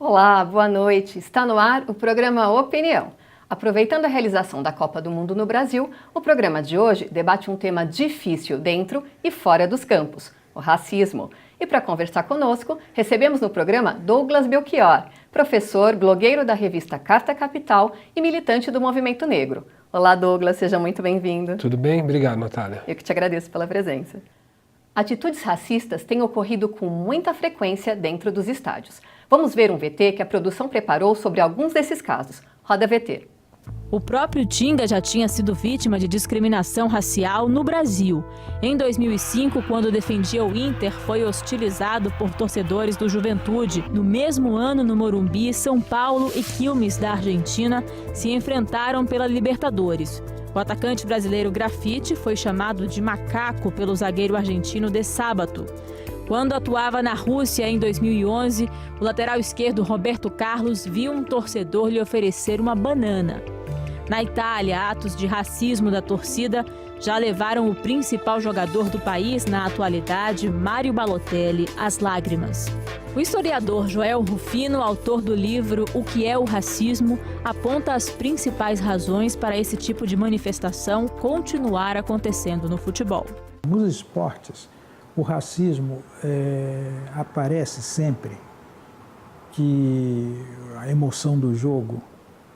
Olá, boa noite. Está no ar o programa Opinião. Aproveitando a realização da Copa do Mundo no Brasil, o programa de hoje debate um tema difícil dentro e fora dos campos, o racismo. E para conversar conosco, recebemos no programa Douglas Belchior, professor, blogueiro da revista Carta Capital e militante do Movimento Negro. Olá, Douglas, seja muito bem-vindo. Tudo bem? Obrigado, Natália. Eu que te agradeço pela presença. Atitudes racistas têm ocorrido com muita frequência dentro dos estádios. Vamos ver um VT que a produção preparou sobre alguns desses casos. Roda VT. O próprio Tinga já tinha sido vítima de discriminação racial no Brasil. Em 2005, quando defendia o Inter, foi hostilizado por torcedores do Juventude. No mesmo ano, no Morumbi, São Paulo e Quilmes, da Argentina, se enfrentaram pela Libertadores. O atacante brasileiro Grafite foi chamado de macaco pelo zagueiro argentino De Sábato. Quando atuava na Rússia em 2011, o lateral esquerdo Roberto Carlos viu um torcedor lhe oferecer uma banana. Na Itália, atos de racismo da torcida já levaram o principal jogador do país na atualidade, Mário Balotelli, às lágrimas. O historiador Joel Rufino, autor do livro O que é o racismo, aponta as principais razões para esse tipo de manifestação continuar acontecendo no futebol. Nos esportes, o racismo aparece sempre que a emoção do jogo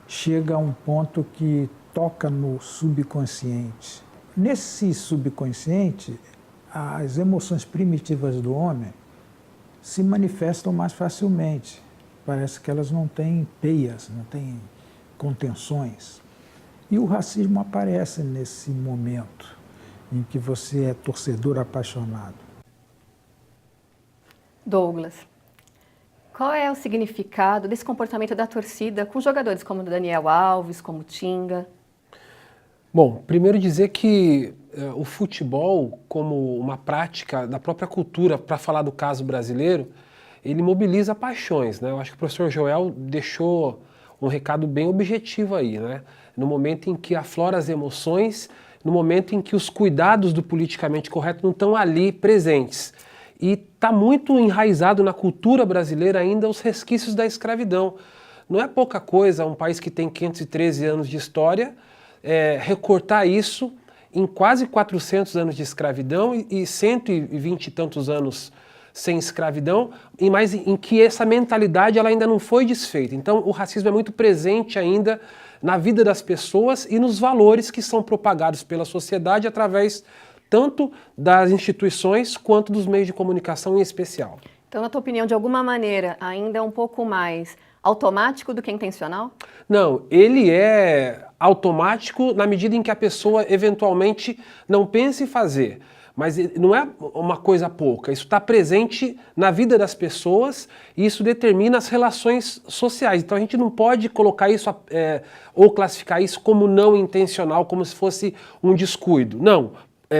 chega a um ponto que toca no subconsciente. Nesse subconsciente, as emoções primitivas do homem se manifestam mais facilmente. Parece que elas não têm teias, não têm contenções. E o racismo aparece nesse momento em que você é torcedor apaixonado. Douglas, qual é o significado desse comportamento da torcida com jogadores como Daniel Alves, como Tinga? Bom, primeiro dizer que o futebol, como uma prática da própria cultura, para falar do caso brasileiro, ele mobiliza paixões, né? Eu acho que o professor Joel deixou um recado bem objetivo aí, né? No momento em que aflora as emoções, no momento em que os cuidados do politicamente correto não estão ali presentes. E está muito enraizado na cultura brasileira ainda os resquícios da escravidão. Não é pouca coisa um país que tem 513 anos de história recortar isso em quase 400 anos de escravidão e 120 e tantos anos sem escravidão, mas em que essa mentalidade ela ainda não foi desfeita. Então o racismo é muito presente ainda na vida das pessoas e nos valores que são propagados pela sociedade através tanto das instituições quanto dos meios de comunicação em especial. Então, na tua opinião, de alguma maneira, ainda é um pouco mais automático do que intencional? Não, ele é automático na medida em que a pessoa eventualmente não pensa em fazer. Mas não é uma coisa pouca, isso está presente na vida das pessoas e isso determina as relações sociais. Então a gente não pode colocar isso ou classificar isso como não intencional, como se fosse um descuido. Não.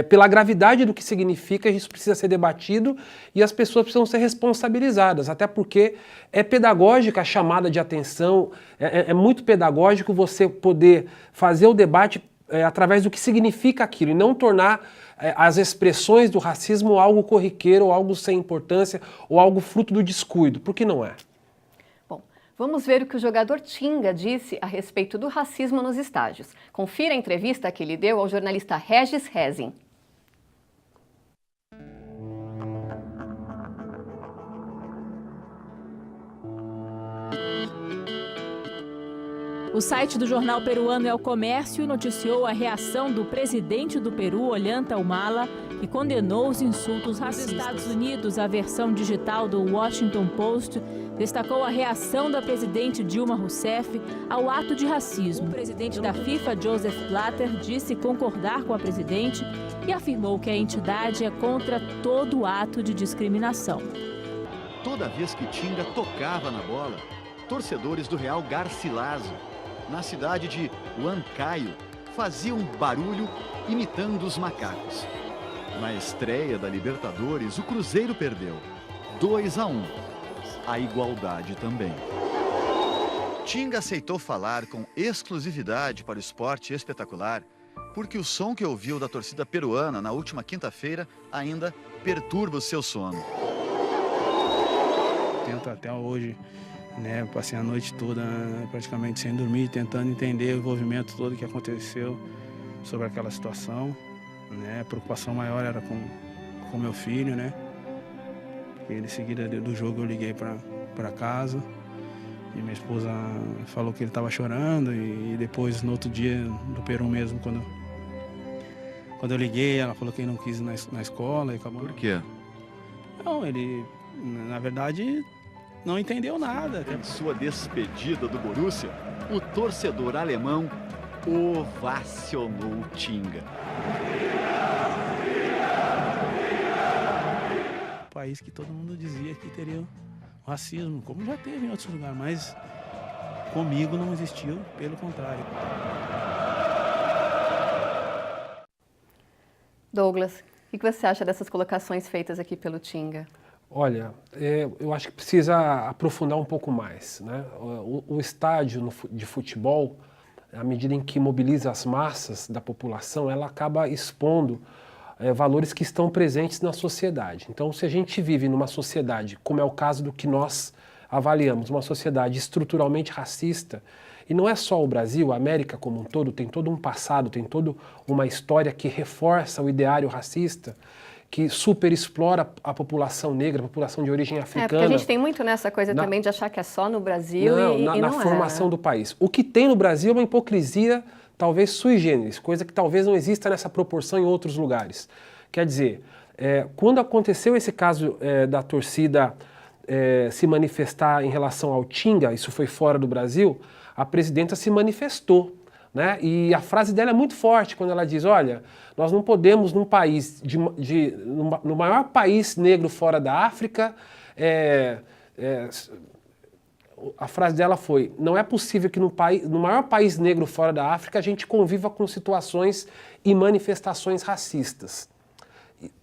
Pela gravidade do que significa, isso precisa ser debatido e as pessoas precisam ser responsabilizadas, até porque é pedagógica a chamada de atenção, é muito pedagógico você poder fazer o debate através do que significa aquilo e não tornar as expressões do racismo algo corriqueiro, ou algo sem importância, ou algo fruto do descuido, porque não é. Bom, vamos ver o que o jogador Tinga disse a respeito do racismo nos estádios. Confira a entrevista que ele deu ao jornalista Regis Rezin. O site do jornal peruano El Comércio noticiou a reação do presidente do Peru, Ollanta Humala, que condenou os insultos racistas. Nos Estados Unidos, a versão digital do Washington Post destacou a reação da presidente Dilma Rousseff ao ato de racismo. O presidente da FIFA, Joseph Blatter, disse concordar com a presidente e afirmou que a entidade é contra todo ato de discriminação. Toda vez que Tinga tocava na bola, torcedores do Real Garcilaso, na cidade de Huancayo, faziam barulho imitando os macacos. Na estreia da Libertadores, o Cruzeiro perdeu 2-1. A igualdade também. Tinga aceitou falar com exclusividade para o Esporte Espetacular, porque o som que ouviu da torcida peruana na última quinta-feira ainda perturba o seu sono. Tento até hoje né? Passei a noite toda praticamente sem dormir, tentando entender o envolvimento todo que aconteceu sobre aquela situação, né? A preocupação maior era com meu filho, né? E em seguida do jogo eu liguei para casa e minha esposa falou que ele estava chorando, e depois no outro dia do Peru mesmo, quando eu liguei, ela falou que ele não quis ir na escola e acabou. Por quê? Não, ele na verdade não entendeu nada. Em sua despedida do Borussia, o torcedor alemão ovacionou o Tinga. País que todo mundo dizia que teria o racismo, como já teve em outros lugares, mas comigo não existiu, pelo contrário. Douglas, o que você acha dessas colocações feitas aqui pelo Tinga? Olha, eu acho que precisa aprofundar um pouco mais, né? O estádio de futebol, à medida em que mobiliza as massas da população, ela acaba expondo valores que estão presentes na sociedade. Então, se a gente vive numa sociedade, como é o caso do que nós avaliamos, uma sociedade estruturalmente racista, e não é só o Brasil, a América como um todo, tem todo um passado, tem toda uma história que reforça o ideário racista, que superexplora a população negra, a população de origem africana. Porque a gente tem muito nessa coisa também de achar que é só no Brasil na formação do país. O que tem no Brasil é uma hipocrisia talvez sui generis, coisa que talvez não exista nessa proporção em outros lugares. Quer dizer, quando aconteceu esse caso da torcida se manifestar em relação ao Tinga, isso foi fora do Brasil, a presidenta se manifestou, né? E a frase dela é muito forte quando ela diz, olha, nós não podemos num país, no maior país negro fora da África, a frase dela foi, não é possível que no maior país negro fora da África a gente conviva com situações e manifestações racistas.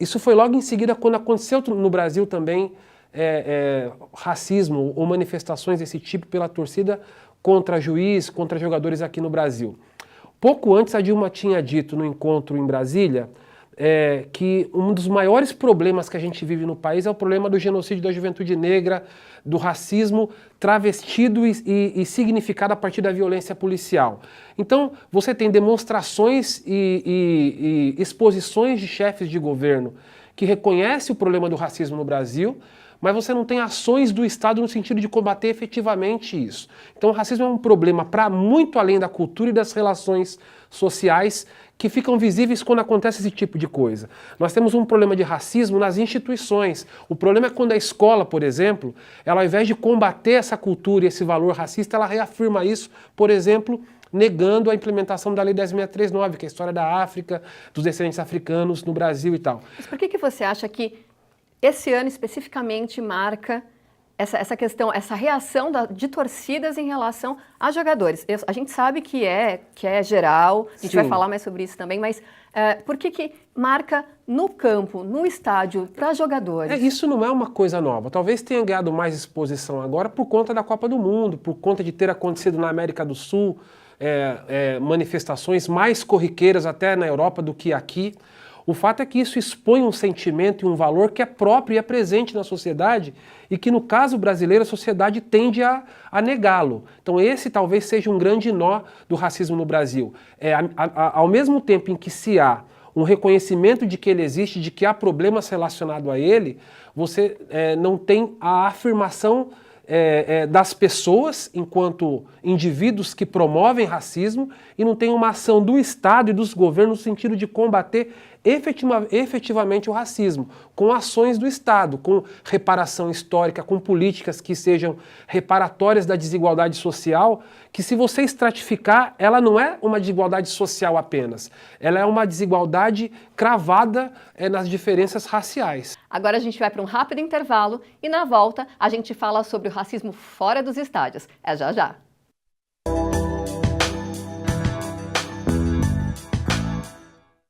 Isso foi logo em seguida quando aconteceu no Brasil também racismo ou manifestações desse tipo pela torcida contra juiz, contra jogadores aqui no Brasil. Pouco antes a Dilma tinha dito no encontro em Brasília que um dos maiores problemas que a gente vive no país é o problema do genocídio da juventude negra, do racismo travestido e significado a partir da violência policial. Então, você tem demonstrações e exposições de chefes de governo que reconhecem o problema do racismo no Brasil, mas você não tem ações do Estado no sentido de combater efetivamente isso. Então o racismo é um problema para muito além da cultura e das relações sociais que ficam visíveis quando acontece esse tipo de coisa. Nós temos um problema de racismo nas instituições. O problema é quando a escola, por exemplo, ela, ao invés de combater essa cultura e esse valor racista, ela reafirma isso, por exemplo, negando a implementação da Lei 10.639, que é a história da África, dos descendentes africanos no Brasil e tal. Mas por que você acha que esse ano especificamente marca essa questão, essa reação de torcidas em relação a jogadores? A gente sabe que é geral, a gente vai falar mais sobre isso também, mas por que marca no campo, no estádio, para jogadores? Isso não é uma coisa nova. Talvez tenha ganhado mais exposição agora por conta da Copa do Mundo, por conta de ter acontecido na América do Sul, manifestações mais corriqueiras até na Europa do que aqui. O fato é que isso expõe um sentimento e um valor que é próprio e é presente na sociedade e que, no caso brasileiro, a sociedade tende a negá-lo. Então esse talvez seja um grande nó do racismo no Brasil. Ao mesmo tempo em que se há um reconhecimento de que ele existe, de que há problemas relacionados a ele, você não tem a afirmação das pessoas enquanto indivíduos que promovem racismo e não tem uma ação do Estado e dos governos no sentido de combater efetivamente o racismo, com ações do Estado, com reparação histórica, com políticas que sejam reparatórias da desigualdade social, que se você estratificar, ela não é uma desigualdade social apenas, ela é uma desigualdade cravada nas diferenças raciais. Agora a gente vai para um rápido intervalo e na volta a gente fala sobre o racismo fora dos estádios. É já já.